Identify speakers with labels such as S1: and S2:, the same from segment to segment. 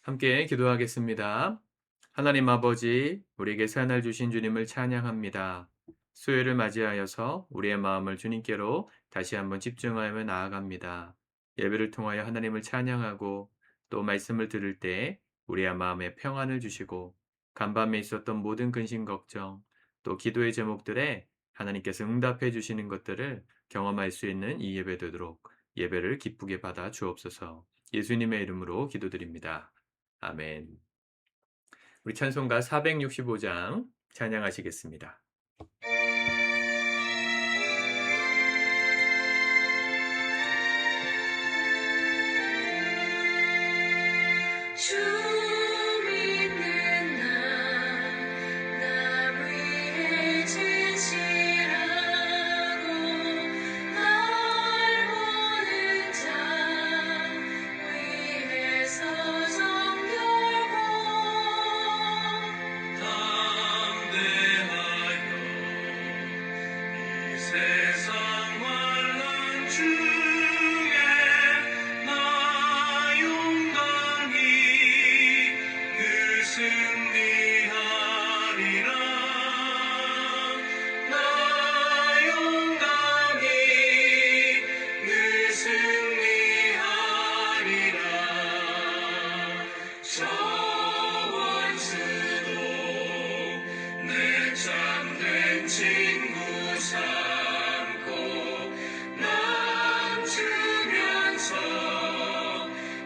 S1: 함께 기도하겠습니다. 하나님 아버지, 우리에게 새날 주신 주님을 찬양합니다. 수요일을 맞이하여서 우리의 마음을 주님께로 다시 한번 집중하며 나아갑니다. 예배를 통하여 하나님을 찬양하고 또 말씀을 들을 때 우리의 마음에 평안을 주시고 간밤에 있었던 모든 근심 걱정 또 기도의 제목들에 하나님께서 응답해 주시는 것들을 경험할 수 있는 이 예배 되도록 예배를 기쁘게 받아 주옵소서. 예수님의 이름으로 기도드립니다. 아멘. 우리 찬송가 465장 찬양하시겠습니다.
S2: 주 믿는 나 위해 진실하고 날 보는 자 위해서 정결고 담대하여 이 세상 환난 중에 나 용감히 늘 승리하리라. 나 용감히 늘 승리하리라. 저 원수도 내 참된 친구 삼고 남주면서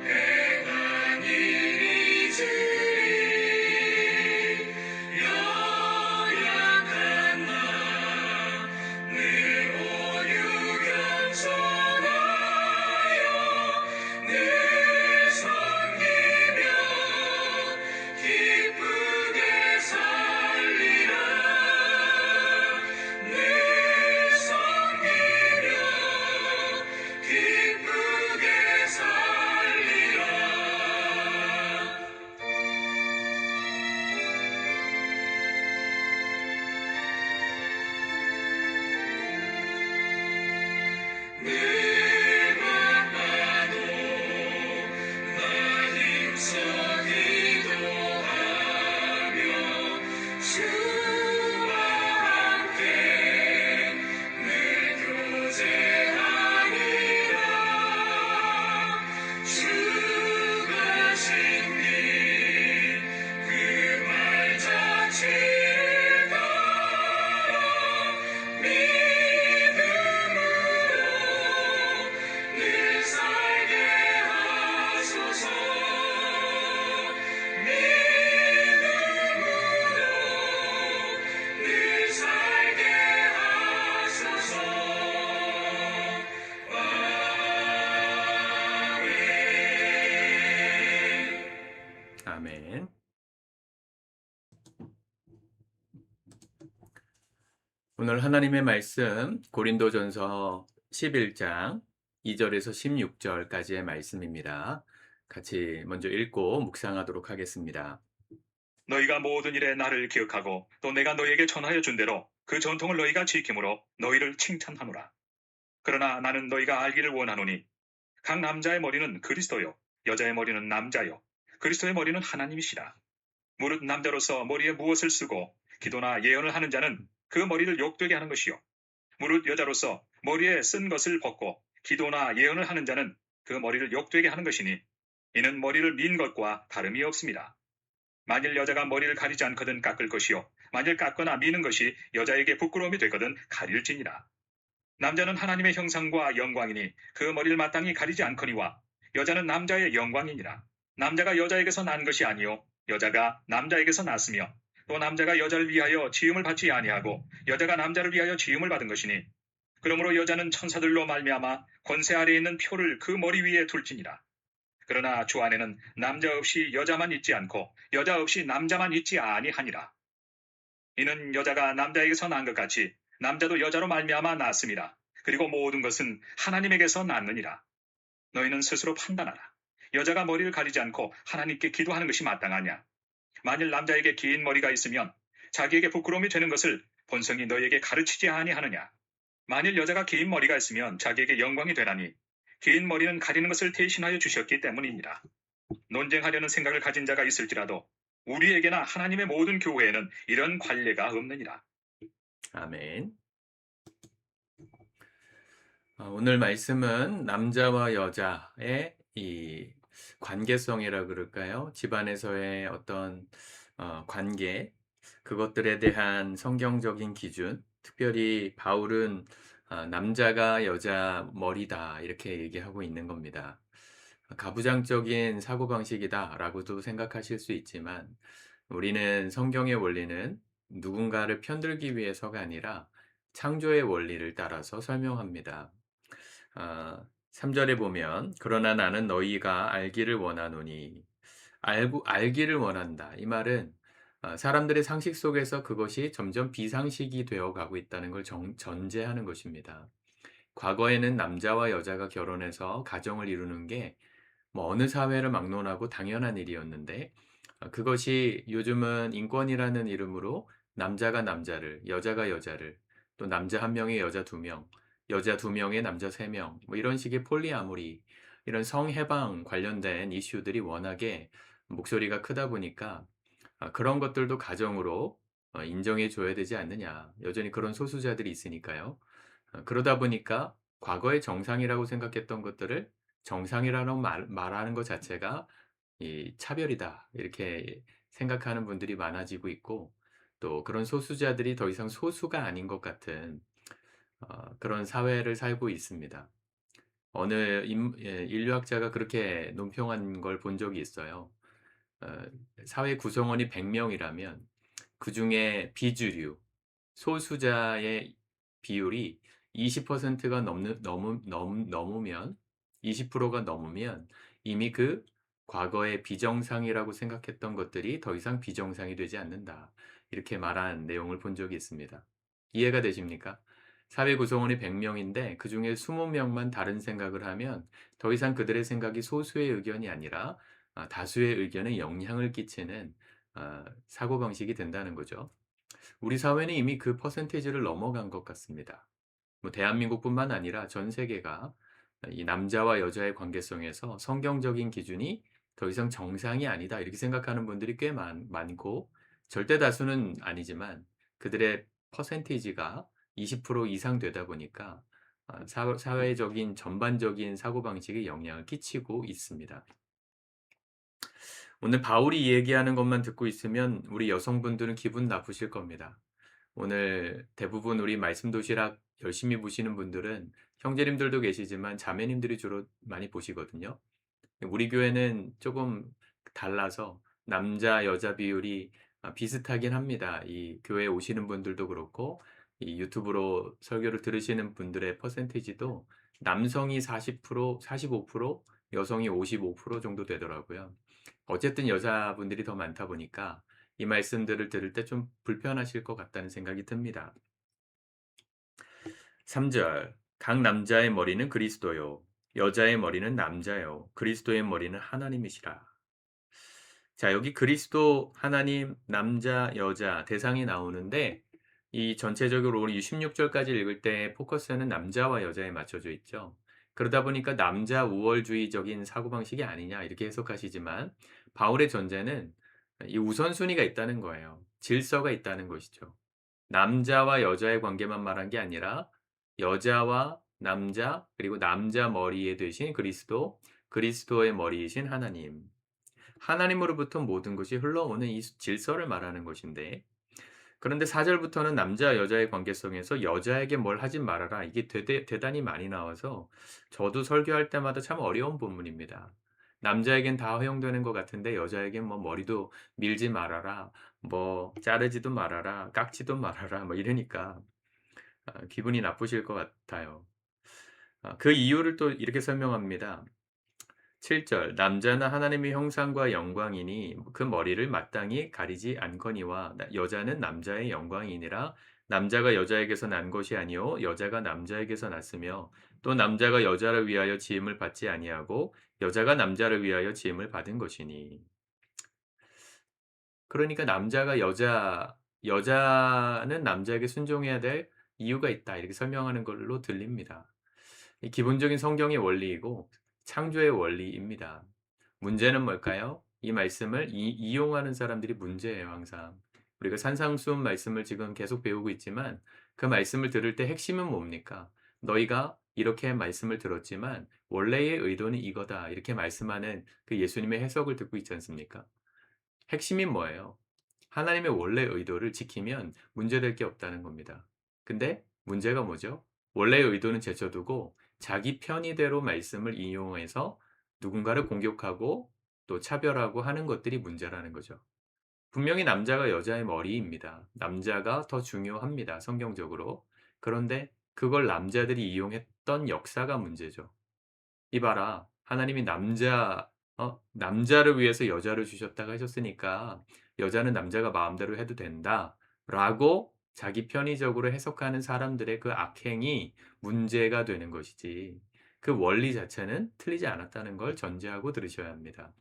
S2: 행한 일이지리. 연약한 나늘 오유 겸손하여 늘 섬기며 기쁘게 살리라. 늘 섬기며 기쁘게 살리라. 늘 바빠도 나 힘써 기도하며 주와 함께 늘 교제하리라. 주가 신긴 그 말 자체를 따라 믿음으로 늘 살게 하소서. 믿음으로 늘 살게 하소서. 아멘.
S1: 아멘. 오늘 하나님의 말씀 고린도전서 11장 2절에서 16절까지의 말씀입니다. 같이 먼저 읽고 묵상하도록 하겠습니다.
S3: 너희가 모든 일에 나를 기억하고 또 내가 너희에게 전하여 준 대로 그 전통을 너희가 지킴으로 너희를 칭찬하노라. 그러나 나는 너희가 알기를 원하노니 각 남자의 머리는 그리스도요 여자의 머리는 남자요 그리스도의 머리는 하나님이시라. 무릇 남자로서 머리에 무엇을 쓰고 기도나 예언을 하는 자는 그 머리를 욕되게 하는 것이요 무릇 여자로서 머리에 쓴 것을 벗고 기도나 예언을 하는 자는 그 머리를 욕되게 하는 것이니 이는 머리를 민 것과 다름이 없습니다. 만일 여자가 머리를 가리지 않거든 깎을 것이요 만일 깎거나 미는 것이 여자에게 부끄러움이 되거든 가릴지니라. 남자는 하나님의 형상과 영광이니 그 머리를 마땅히 가리지 않거니와 여자는 남자의 영광이니라. 남자가 여자에게서 난 것이 아니요 여자가 남자에게서 났으며 또 남자가 여자를 위하여 지음을 받지 아니하고 여자가 남자를 위하여 지음을 받은 것이니 그러므로 여자는 천사들로 말미암아 권세 아래에 있는 표를 그 머리 위에 둘지니라. 그러나 주 안에는 남자 없이 여자만 있지 않고 여자 없이 남자만 있지 아니하니라. 이는 여자가 남자에게서 난 것 같이 남자도 여자로 말미암아 낳았음이라. 그리고 모든 것은 하나님에게서 났느니라. 너희는 스스로 판단하라. 여자가 머리를 가리지 않고 하나님께 기도하는 것이 마땅하냐? 만일 남자에게 긴 머리가 있으면 자기에게 부끄러움이 되는 것을 본성이 너희에게 가르치지 아니하느냐? 만일 여자가 긴 머리가 있으면 자기에게 영광이 되나니 긴 머리는 가리는 것을 대신하여 주셨기 때문이니라. 논쟁하려는 생각을 가진 자가 있을지라도 우리에게나 하나님의 모든 교회에는 이런 관례가 없느니라.
S1: 아멘. 오늘 말씀은 남자와 여자의 이 관계성이라 그럴까요? 집안에서의 어떤 관계, 그것들에 대한 성경적인 기준, 특별히 바울은 남자가 여자 머리다 이렇게 얘기하고 있는 겁니다. 가부장적인 사고방식이다라고도 생각하실 수 있지만 우리는 성경의 원리는 누군가를 편들기 위해서가 아니라 창조의 원리를 따라서 설명합니다. 3절에 보면 그러나 나는 너희가 알기를 원하노니 알기를 원한다. 이 말은 사람들의 상식 속에서 그것이 점점 비상식이 되어 가고 있다는 걸 전제하는 것입니다. 과거에는 남자와 여자가 결혼해서 가정을 이루는 게 뭐 어느 사회를 막론하고 당연한 일이었는데 그것이 요즘은 인권이라는 이름으로 남자가 남자를, 여자가 여자를, 또 남자 한 명에 여자 두 명, 여자 두 명에 남자 세 명, 뭐 이런 식의 폴리아모리, 이런 성해방 관련된 이슈들이 워낙에 목소리가 크다 보니까 그런 것들도 가정으로 인정해 줘야 되지 않느냐. 여전히 그런 소수자들이 있으니까요. 그러다 보니까 과거의 정상이라고 생각했던 것들을 정상이라고 말하는 것 자체가 이 차별이다. 이렇게 생각하는 분들이 많아지고 있고 또 그런 소수자들이 더 이상 소수가 아닌 것 같은 그런 사회를 살고 있습니다. 어느 인류학자가 그렇게 논평한 걸 본 적이 있어요. 어, 사회 구성원이 100명이라면 그중에 비주류, 소수자의 비율이 20%가 넘으면 20%가 넘으면 이미 그 과거의 비정상이라고 생각했던 것들이 더 이상 비정상이 되지 않는다. 이렇게 말한 내용을 본 적이 있습니다. 이해가 되십니까? 사회 구성원이 100명인데 그중에 20명만 다른 생각을 하면 더 이상 그들의 생각이 소수의 의견이 아니라 다수의 의견에 영향을 끼치는 사고방식이 된다는 거죠. 우리 사회는 이미 그 퍼센테이지를 넘어간 것 같습니다. 뭐 대한민국뿐만 아니라 전 세계가 이 남자와 여자의 관계성에서 성경적인 기준이 더 이상 정상이 아니다 이렇게 생각하는 분들이 꽤 많고 절대 다수는 아니지만 그들의 퍼센테이지가 20% 이상 되다 보니까 사회적인 전반적인 사고방식에 영향을 끼치고 있습니다. 오늘 바울이 얘기하는 것만 듣고 있으면 우리 여성분들은 기분 나쁘실 겁니다. 오늘 대부분 우리 말씀 도시락 열심히 보시는 분들은 형제님들도 계시지만 자매님들이 주로 많이 보시거든요. 우리 교회는 조금 달라서 남자 여자 비율이 비슷하긴 합니다. 이 교회에 오시는 분들도 그렇고 이 유튜브로 설교를 들으시는 분들의 퍼센티지도 남성이 40%, 45%, 여성이 55% 정도 되더라고요. 어쨌든 여자분들이 더 많다 보니까 이 말씀들을 들을 때 좀 불편하실 것 같다는 생각이 듭니다. 3절 각 남자의 머리는 그리스도요 여자의 머리는 남자요 그리스도의 머리는 하나님이시라. 자, 여기 그리스도, 하나님, 남자, 여자 대상이 나오는데 이 전체적으로 우리 16절까지 읽을 때 포커스는 남자와 여자에 맞춰져 있죠. 그러다 보니까 남자 우월주의적인 사고방식이 아니냐 이렇게 해석하시지만 바울의 전제는 이 우선순위가 있다는 거예요. 질서가 있다는 것이죠. 남자와 여자의 관계만 말한 게 아니라 여자와 남자 그리고 남자 머리에 되신 그리스도, 그리스도의 머리이신 하나님. 하나님으로부터 모든 것이 흘러오는 이 질서를 말하는 것인데 그런데 4절부터는 남자 여자의 관계성에서 여자에게 뭘 하지 말아라 이게 대단히 많이 나와서 저도 설교할 때마다 참 어려운 부분입니다. 남자에겐 다 허용되는 것 같은데 여자에겐 뭐 머리도 밀지 말아라, 뭐 자르지도 말아라, 깎지도 말아라 뭐 이러니까 기분이 나쁘실 것 같아요. 그 이유를 또 이렇게 설명합니다. 7절 남자는 하나님의 형상과 영광이니 그 머리를 마땅히 가리지 않거니와 여자는 남자의 영광이니라. 남자가 여자에게서 난 것이 아니요 여자가 남자에게서 났으며 또 남자가 여자를 위하여 지음을 받지 아니하고 여자가 남자를 위하여 지음을 받은 것이니. 그러니까 남자가 여자는 남자에게 순종해야 될 이유가 있다 이렇게 설명하는 걸로 들립니다. 이 기본적인 성경의 원리이고 창조의 원리입니다. 문제는 뭘까요? 이 말씀을 이용하는 사람들이 문제예요, 항상. 우리가 산상수훈 말씀을 지금 계속 배우고 있지만 그 말씀을 들을 때 핵심은 뭡니까? "너희가 이렇게 말씀을 들었지만 원래의 의도는 이거다." 이렇게 말씀하는 그 예수님의 해석을 듣고 있지 않습니까? 핵심이 뭐예요? 하나님의 원래 의도를 지키면 문제될 게 없다는 겁니다. 근데 문제가 뭐죠? 원래의 의도는 제쳐두고 자기 편의대로 말씀을 인용해서 누군가를 공격하고 또 차별하고 하는 것들이 문제라는 거죠. 분명히 남자가 여자의 머리입니다. 남자가 더 중요합니다, 성경적으로. 그런데 그걸 남자들이 이용했던 역사가 문제죠. 이봐라. 하나님이 남자를 위해서 여자를 주셨다고 하셨으니까 여자는 남자가 마음대로 해도 된다라고 자기 편의적으로 해석하는 사람들의 그 악행이 문제가 되는 것이지 그 원리 자체는 틀리지 않았다는 걸 전제하고 들으셔야 합니다.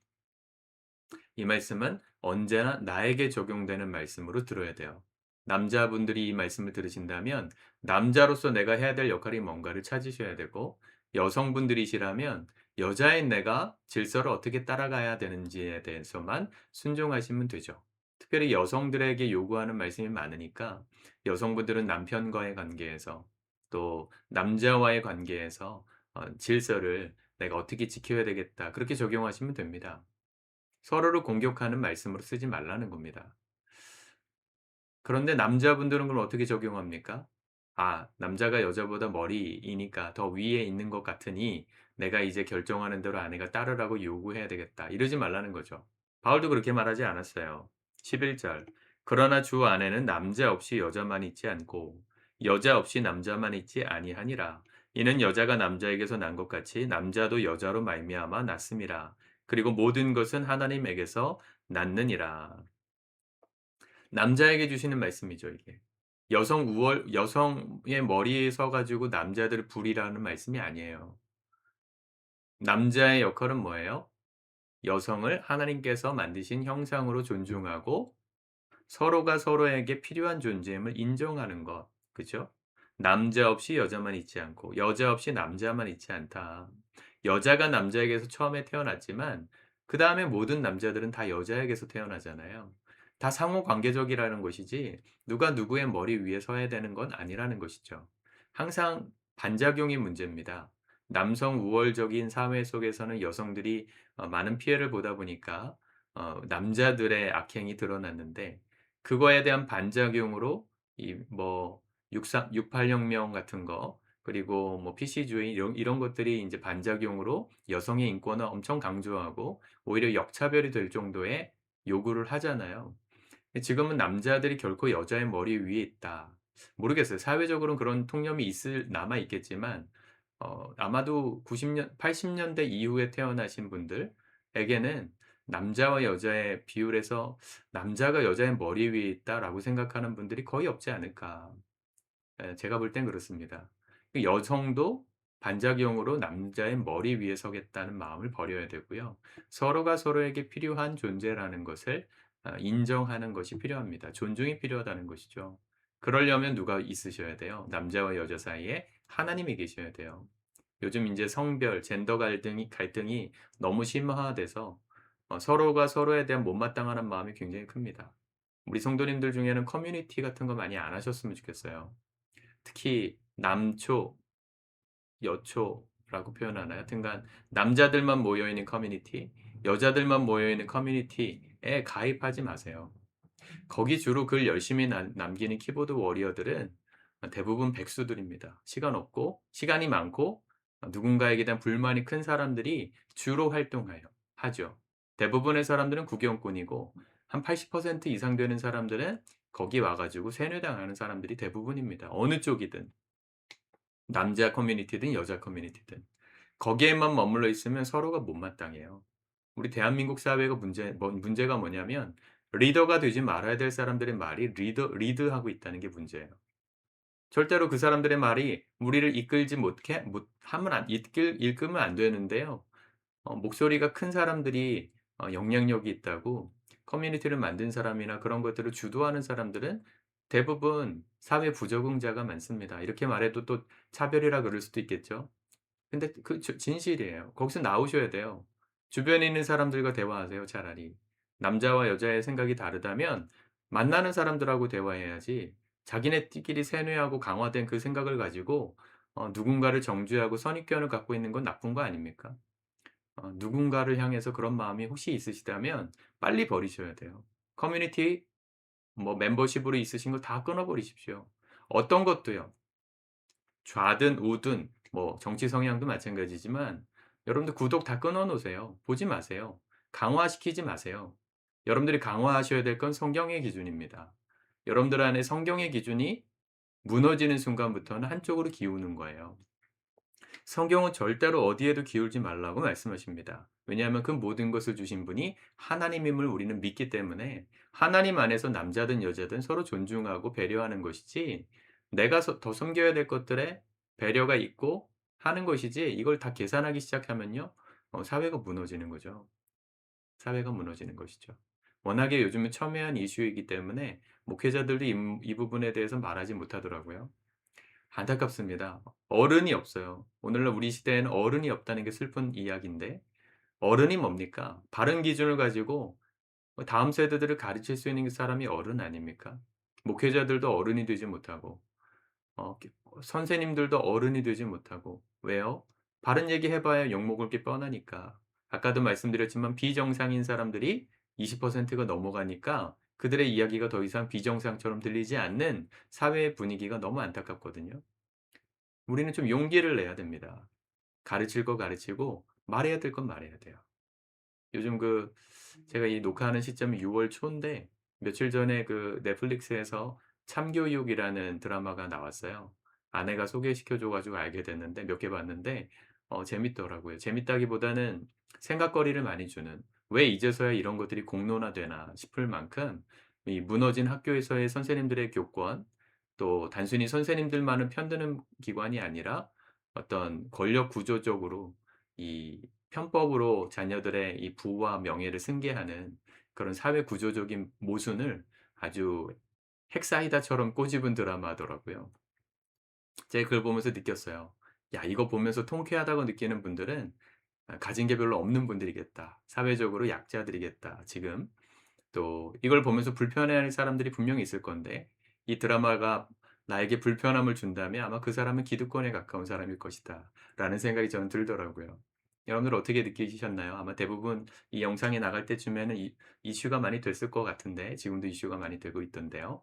S1: 이 말씀은 언제나 나에게 적용되는 말씀으로 들어야 돼요. 남자분들이 이 말씀을 들으신다면 남자로서 내가 해야 될 역할이 뭔가를 찾으셔야 되고 여성분들이시라면 여자인 내가 질서를 어떻게 따라가야 되는지에 대해서만 순종하시면 되죠. 특별히 여성들에게 요구하는 말씀이 많으니까 여성분들은 남편과의 관계에서 또 남자와의 관계에서 질서를 내가 어떻게 지켜야 되겠다. 그렇게 적용하시면 됩니다. 서로를 공격하는 말씀으로 쓰지 말라는 겁니다. 그런데 남자분들은 그럼 어떻게 적용합니까? '아 남자가 여자보다 머리이니까 더 위에 있는 것 같으니 내가 이제 결정하는 대로 아내가 따르라고 요구해야 되겠다.' 이러지 말라는 거죠. 바울도 그렇게 말하지 않았어요. 11절 "그러나 주 안에는 남자 없이 여자만 있지 않고 여자 없이 남자만 있지 아니하니라. 이는 여자가 남자에게서 난 것 같이 남자도 여자로 말미암아 났음이라. 그리고 모든 것은 하나님에게서 났느니라." 남자에게 주시는 말씀이죠, 이게. 여성의 머리에 서 가지고 남자들을 부리라는 말씀이 아니에요. 남자의 역할은 뭐예요? 여성을 하나님께서 만드신 형상으로 존중하고 서로가 서로에게 필요한 존재임을 인정하는 것. 그죠? 남자 없이 여자만 있지 않고 여자 없이 남자만 있지 않다. 여자가 남자에게서 처음에 태어났지만 그다음에 모든 남자들은 다 여자에게서 태어나잖아요. 다 상호 관계적이라는 것이지 누가 누구의 머리 위에 서야 되는 건 아니라는 것이죠. 항상 반작용이 문제입니다. 남성 우월적인 사회 속에서는 여성들이 많은 피해를 보다 보니까 남자들의 악행이 드러났는데 그거에 대한 반작용으로 이 뭐 육삼 68 혁명 같은 거 그리고 뭐 PC주의 이런 것들이 인제 반작용으로 여성의 인권을 엄청 강조하고 오히려 역차별이 될 정도의 요구를 하잖아요. 지금은 남자들이 결코 여자의 머리 위에 있다. 모르겠어요. 사회적으로는 그런 통념이 남아 있겠지만 아마도 80 년대 이후에 태어나신 분들에게는 남자와 여자의 비율에서 '남자가 여자의 머리 위에 있다.'라고 생각하는 분들이 거의 없지 않을까. 예 제가 볼 땐 그렇습니다. 그 여성도 반작용으로 남자의 머리 위에 서겠다는 마음을 버려야 되고요. 서로가 서로에게 필요한 존재라는 것을 인정하는 것이 필요합니다. 존중이 필요하다는 것이죠. 그러려면 누가 있으셔야 돼요? 남자와 여자 사이에 하나님이 계셔야 돼요. 요즘 인제 성별, 젠더 갈등이 너무 심화돼서 서로가 서로에 대한 못마땅하는 마음이 굉장히 큽니다. 우리 성도님들 중에는 커뮤니티 같은 거 많이 안 하셨으면 좋겠어요. 특히 남초, 여초라고 표현하나요? 하여튼간 남자들만 모여 있는 커뮤니티, 여자들만 모여 있는 커뮤니티에 가입하지 마세요. 거기 주로 글 열심히 남기는 키보드 워리어들은 대부분 백수들입니다. 시간 없고 시간이 많고 누군가에게 대한 불만이 큰 사람들이 주로 활동해요. 하죠. 대부분의 사람들은 구경꾼이고 한 80% 이상 되는 사람들은 거기 와 가지고 세뇌당하는 사람들이 대부분입니다. 어느 쪽이든. 남자 커뮤니티든 여자 커뮤니티든. 거기에만 머물러 있으면 서로가 못마땅해요. 우리 대한민국 사회가 문제가 뭐냐면 리더가 되지 말아야 될 사람들의 말이 리드하고 있다는 게 문제예요. 절대로 그 사람들의 말이 우리를 이끌지 못해 못 하면 안 이끌면 안 되는데요. 목소리가 큰 사람들이 영향력이 있다고 커뮤니티를 만든 사람이나 그런 것들을 주도하는 사람들은 대부분 사회 부적응자가 많습니다. 이렇게 말해도 또 차별이라 그럴 수도 있겠죠. 근데 그 진실이에요. 거기서 나오셔야 돼요. 주변에 있는 사람들과 대화하세요 차라리. 남자와 여자의 생각이 다르다면 만나는 사람들하고 대화해야지 자기네끼리 세뇌하고 강화된 그 생각을 가지고 누군가를 정죄하고 선입견을 갖고 있는 건 나쁜 거 아닙니까? 누군가를 향해서 그런 마음이 혹시 있으시다면 빨리 버리셔야 돼요. 커뮤니티 뭐 멤버십으로 있으신 거 다 끊어 버리십시오. 어떤 것도요. 좌든 우든 뭐 정치 성향도 마찬가지지만 여러분들 구독 다 끊어 놓으세요. 보지 마세요. 강화시키지 마세요. 여러분들이 강화하셔야 될 건 성경의 기준입니다. 여러분들 안에 성경의 기준이 무너지는 순간부터는 한쪽으로 기우는 거예요. 성경은 절대로 어디에도 기울지 말라고 말씀하십니다. 왜냐하면 그 모든 것을 주신 분이 하나님임을 우리는 믿기 때문에 하나님 안에서 남자든 여자든 서로 존중하고 배려하는 것이지 내가 더 섬겨야 될 것들에 배려가 있고 하는 것이지 이걸 다 계산하기 시작하면요. 사회가 무너지는 거죠. 사회가 무너지는 것이죠. 워낙에 요즘은 첨예한 이슈이기 때문에 목회자들도 이 부분에 대해서 말하지 못하더라고요. 안타깝습니다. 어른이 없어요. 오늘날 우리 시대에는 어른이 없다는 게 슬픈 이야기인데 어른이 뭡니까? 바른 기준을 가지고 다음 세대들을 가르칠 수 있는 사람이 어른 아닙니까? 목회자들도 어른이 되지 못하고 선생님들도 어른이 되지 못하고 왜요? 바른 얘기 해 봐야 욕먹을 게 뻔하니까. 아까도 말씀드렸지만 비정상인 사람들이 20%가 넘어가니까 그들의 이야기가 더 이상 비정상처럼 들리지 않는 사회의 분위기가 너무 안타깝거든요. 우리는 좀 용기를 내야 됩니다. 가르칠 거 가르치고 말해야 될 건 말해야 돼요. 요즘 제가 이 녹화하는 시점이 6월 초인데 며칠 전에 넷플릭스에서 참교육이라는 드라마가 나왔어요. 아내가 소개시켜 줘 가지고 알게 됐는데 몇 개 봤는데 재밌더라고요. 재밌다기보다는 생각거리를 많이 주는 '왜 이제서야 이런 것들이 공론화되나.' 싶을 만큼 이 무너진 학교에서의 선생님들의 교권 또 단순히 선생님들만을 편드는 기관이 아니라 어떤 권력 구조적으로 이 편법으로 자녀들의 이 부와 명예를 승계하는 그런 사회 구조적인 모순을 아주 핵사이다처럼 꼬집은 드라마더라고요. 제가 그걸 보면서 느꼈어요. '야 이거 보면서 통쾌하다고 느끼는 분들은 가진 게 별로 없는 분들이겠다. 사회적으로 약자들이겠다.' 지금 또 이걸 보면서 불편해하는 사람들이 분명히 있을 건데 이 드라마가 나에게 불편함을 준다면 아마 '그 사람은 기득권에 가까운 사람일 것이다.'라는 생각이 저는 들더라고요. 여러분들 어떻게 느끼셨나요? 아마 대부분 이 영상이 나갈 때쯤에는 이슈가 많이 됐을 것 같은데 지금도 이슈가 많이 되고 있던데요.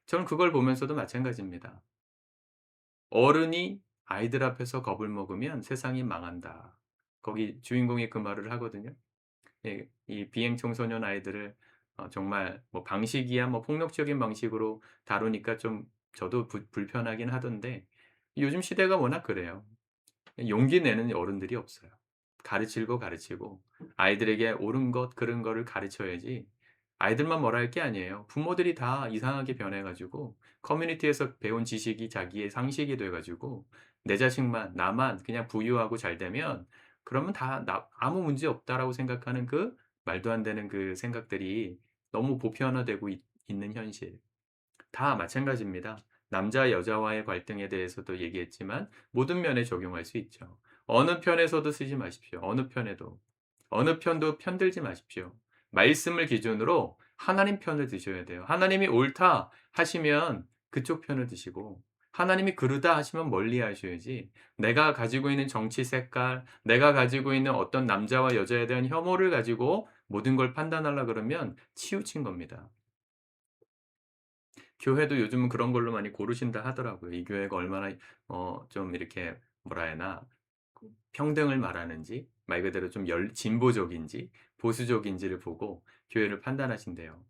S1: 저는 그걸 보면서도 마찬가지입니다. "어른이 아이들 앞에서 겁을 먹으면 세상이 망한다." 거기 주인공이 그 말을 하거든요. 예. 이 비행 청소년 아이들을 정말 뭐 방식이야 뭐 폭력적인 방식으로 다루니까 좀 저도 불편하긴 하던데 요즘 시대가 워낙 그래요. 용기 내는 어른들이 없어요. 가르칠 거 가르치고 아이들에게 옳은 것 그른 거를 가르쳐야지 아이들만 뭐라 할 게 아니에요. 부모들이 다 이상하게 변해 가지고 커뮤니티에서 배운 지식이 자기의 상식이 돼 가지고 내 자식만 나만 그냥 부유하고 잘 되면 그러면 다 나 '아무 문제 없다.'라고 생각하는 그 말도 안 되는 그 생각들이 너무 보편화되고 있는 현실. 다 마찬가지입니다. 남자 여자와의 갈등에 대해서도 얘기했지만 모든 면에 적용할 수 있죠. 어느 편에서도 쓰지 마십시오. 어느 편에도. 어느 편도 편들지 마십시오. 말씀을 기준으로 하나님 편을 드셔야 돼요. 하나님이 옳다 하시면 그쪽 편을 드시고 하나님이 그르다 하시면 멀리 하셔야지 내가 가지고 있는 정치 색깔, 내가 가지고 있는 어떤 남자와 여자에 대한 혐오를 가지고 모든 걸 판단하려 그러면 치우친 겁니다. 교회도 요즘은 그런 걸로 많이 고르신다 하더라고요. 이 교회가 얼마나 좀 이렇게 뭐라 해야 하나 평등을 말하는지 말 그대로 좀 진보적인지 보수적인지를 보고 교회를 판단하신대요.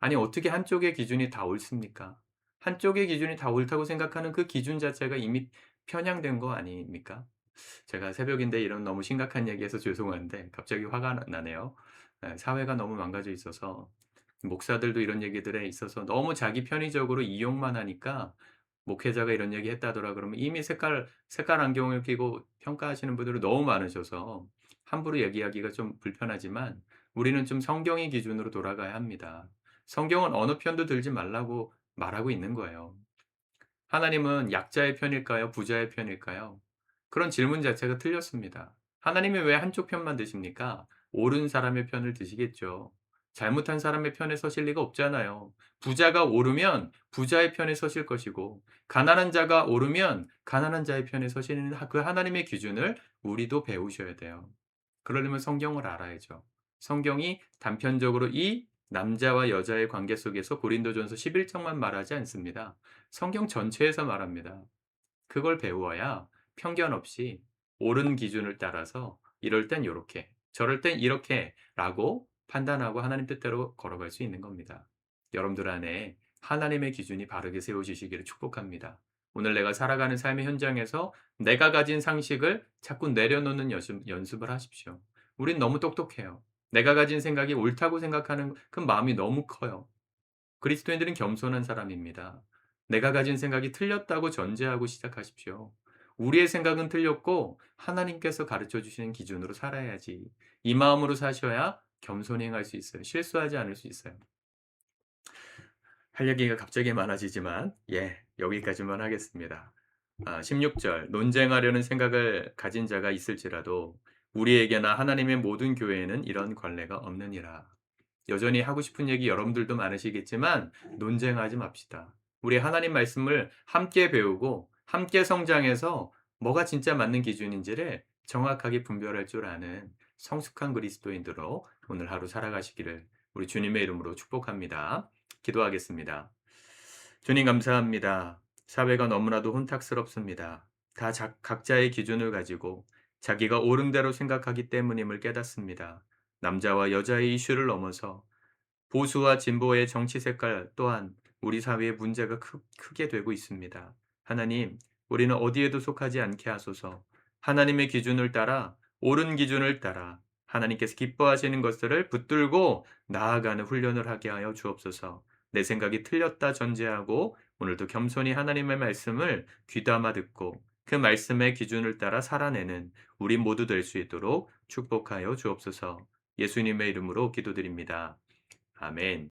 S1: 아니 어떻게 한쪽의 기준이 다 옳습니까? 한쪽의 기준이 다 옳다고 생각하는 그 기준 자체가 이미 편향된 거 아닙니까? 제가 새벽인데 이런 너무 심각한 얘기해서 죄송한데 갑자기 화가 나네요. 예 사회가 너무 망가져 있어서 목사들도 이런 얘기들에 있어서 너무 자기 편의적으로 이용만 하니까 목회자가 이런 얘기 했다더라 그러면 이미 색깔 안경을 끼고 평가하시는 분들이 너무 많으셔서 함부로 얘기하기가 좀 불편하지만 우리는 좀 성경의 기준으로 돌아가야 합니다. 성경은 어느 편도 들지 말라고 말하고 있는 거예요. 하나님은 약자의 편일까요? 부자의 편일까요? 그런 질문 자체가 틀렸습니다. 하나님이 왜 한쪽 편만 드십니까? 옳은 사람의 편을 드시겠죠. 잘못한 사람의 편에 서실 리가 없잖아요. 부자가 오르면 부자의 편에 서실 것이고, 가난한 자가 오르면 가난한 자의 편에 서시는 그 하나님의 기준을 우리도 배우셔야 돼요. 그러려면 성경을 알아야죠. 성경이 단편적으로 이 남자와 여자의 관계 속에서 고린도전서 11장만 말하지 않습니다. 성경 전체에서 말합니다. 그걸 배워야 편견 없이 옳은 기준을 따라서 이럴 땐 요렇게, 저럴 땐 이렇게라고 판단하고 하나님 뜻대로 걸어갈 수 있는 겁니다. 여러분들 안에 하나님의 기준이 바르게 세워지시기를 축복합니다. 오늘 내가 살아가는 삶의 현장에서 내가 가진 상식을 자꾸 내려놓는 연습을 하십시오. 우린 너무 똑똑해요. 내가 가진 생각이 옳다고 생각하는 그 마음이 너무 커요. 그리스도인들은 겸손한 사람입니다. 내가 가진 생각이 틀렸다고 전제하고 시작하십시오. 우리의 생각은 틀렸고 하나님께서 가르쳐 주시는 기준으로 살아야지. 이 마음으로 사셔야 겸손히 행할 수 있어요. 실수하지 않을 수 있어요. 할 얘기가 갑자기 많아지지만 여기까지만 하겠습니다. 16절 논쟁하려는 생각을 가진 자가 있을지라도 우리에게나 하나님의 모든 교회에는 이런 관례가 없느니라. 여전히 하고 싶은 얘기 여러분들도 많으시겠지만 논쟁하지 맙시다. 우리 하나님 말씀을 함께 배우고 함께 성장해서 뭐가 진짜 맞는 기준인지를 정확하게 분별할 줄 아는 성숙한 그리스도인들로 오늘 하루 살아가시기를 우리 주님의 이름으로 축복합니다. 기도하겠습니다. 주님 감사합니다. 사회가 너무나도 혼탁스럽습니다. 다 각자의 기준을 가지고 자기가 옳은 대로 생각하기 때문임을 깨닫습니다. 남자와 여자의 이슈를 넘어서 보수와 진보의 정치 색깔 또한 우리 사회의 문제가 크게 되고 있습니다. 하나님, 우리는 어디에도 속하지 않게 하소서. 하나님의 기준을 따라 옳은 기준을 따라 하나님께서 기뻐하시는 것들을 붙들고 나아가는 훈련을 하게 하여 주옵소서. 내 생각이 틀렸다 전제하고 오늘도 겸손히 하나님의 말씀을 귀담아 듣고 그 말씀의 기준을 따라 살아내는 우리 모두 될 수 있도록 축복하여 주옵소서. 예수님의 이름으로 기도드립니다. 아멘.